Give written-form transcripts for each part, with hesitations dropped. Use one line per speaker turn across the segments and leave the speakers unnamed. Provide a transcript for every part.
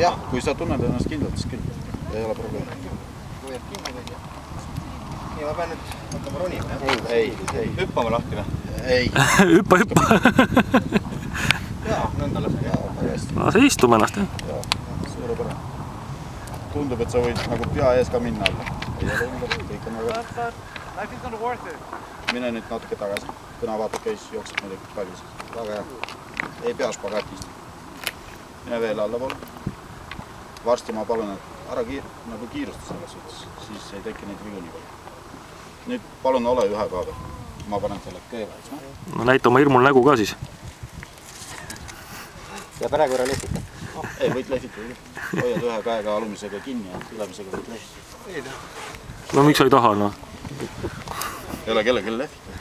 jah, kui sa tunned ennast kindlalt, siis küll. Ei ole probleemi.
Kui jääb kinni või? Nii, ma pean nüüd hakkama ronima, jah?
Ei.
Hüppama lahti või?
Ei.
Hüppa.
Jaa, nõnda lasen.
Sa istume ennast, jah?
Jaa, suurepärane. Tundub, et sa võid nagu pea ees ka minna alla. Ei ole ümber, kõik on väga. Mine nüüd natuke tagasi. Täna vaatad käis, jookseb midagi palju. Väga hea. Ei pea spagaatist. Mine veel allapoole. Varsti ma palun, et ära nagu kiirusta selles suhtes, siis ei teki neid vigu nii palju. Nüüd palun ole ühe ka veel. Ma panen selle kõigepealt.
No näita oma hirmul nägu ka siis.
Ja praegu ära lehvita.
Ei, võid lehvitada. Hoiad ühe käega alumisega kinni ja ülemisega võid lehvitada.
No miks sa ei taha, noh?
Ei ole kellelgi lehvitada.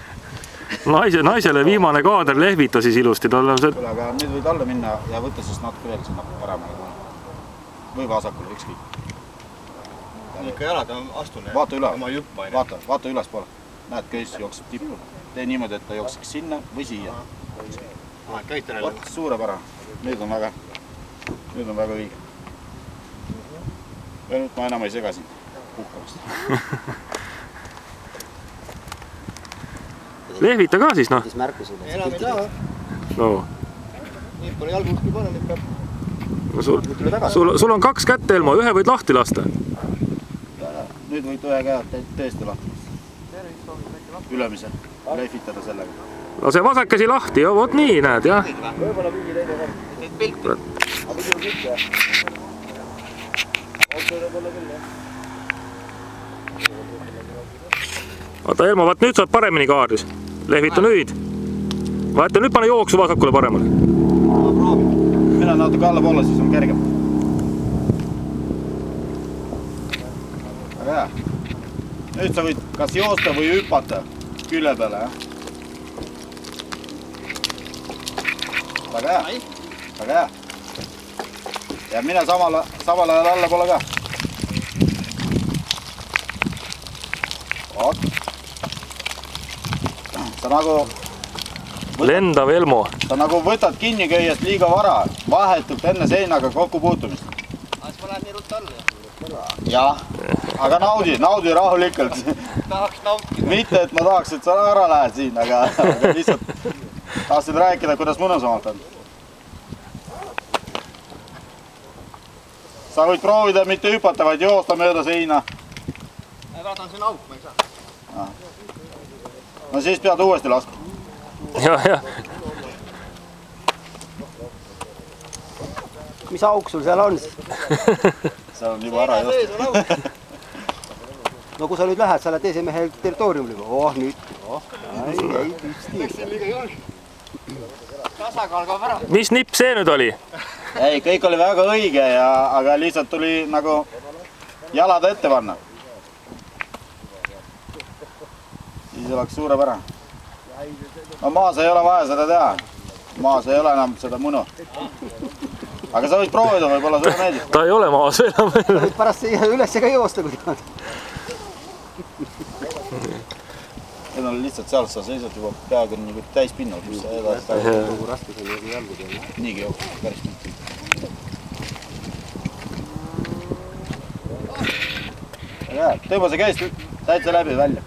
Naisele viimane kaader lehvita siis ilusti.
Aga nüüd võid alla minna ja võtta siis natuke veel sinna paremale. Või vasakule, ükskõik.
Ikka jalad astun ja
vaata üle,
oma juppa.
Vaata üles poole. Näed, köis jookseb tippu. Tee niimoodi, et ta jookseks sinna või siia. Suurepärane. Nüüd on väga õige. Ja nüüd ma enam ei sega sind puhkamast.
Lehvita ka siis, noh?
Enam ei taha.
No.
Nii pole jalgu kuskil panna, nüüd peab.
Sul on 2 kätte, Elmo, ühe võid lahti lasta.
Nüüd võid ühe käe tõesti lahti. Ülemise. Lehvitada sellega.
Lase vasakesi lahti, ja vot nii, näed, jah?
Võibolla mingi teine kord. Teed pilti. Aga küll kõik, jah. Võibolla küll, jah.
Vaata, Elmo, vaat nüüd saad paremini kaardis. Lehvita nüüd. Vaata, nüüd pane jooksu vasakule paremale.
Mine natuke alla poole, siis on kergem. Väga hea. Nüüd sa võid kas joosta või hüpata külje peale, jah? Väga hea. Väga hea. Ja mine samal ajal alla poole ka. Oot. Sa nagu...
Lendav Elmo.
Sa nagu võtad kinni köiest liiga vara, vahetult enne seinaga kokku puutumist.
Aga siis ma lähen nii ruttu alla, jah?
Jah, aga naudi rahulikult.
Tahaks nautida.
Mitte, et ma tahaks, et sa ära lähed siin, aga lihtsalt tahtsid rääkida, kuidas mõnusamalt on. Sa võid proovida mitte hüpata, vaid joosta mööda seina.
Vaatan siin auk, ma ei saa.
No siis pead uuesti laskma.
Jah.
Mis auk sul seal on siis?
Seal on juba ära joosta.
No kui sa nüüd lähed, sa oled teise mehe territooriumil. Oh, nüüd. Ei, püsti. Tasakaal kaob ära.
Mis nipp see nüüd oli?
Ei, kõik oli väga õige, aga lihtsalt tuli nagu jalad ette panna. Siis oleks suurepärane. No maas ei ole vaja seda teha. Maas ei ole enam seda munu. Aga sa võid proovida, võib-olla sulle meeldib.
Ta ei ole maas enam.
Võid pärast siia üles ka joosta, kui tahad.
Need on lihtsalt seal, sa seisad juba peaaegu nagu täispinnal.
Kogu raskus on juba jalgu teil.
Niigi jookseb, päris mitte. Tõmba see käest täitsa läbi välja.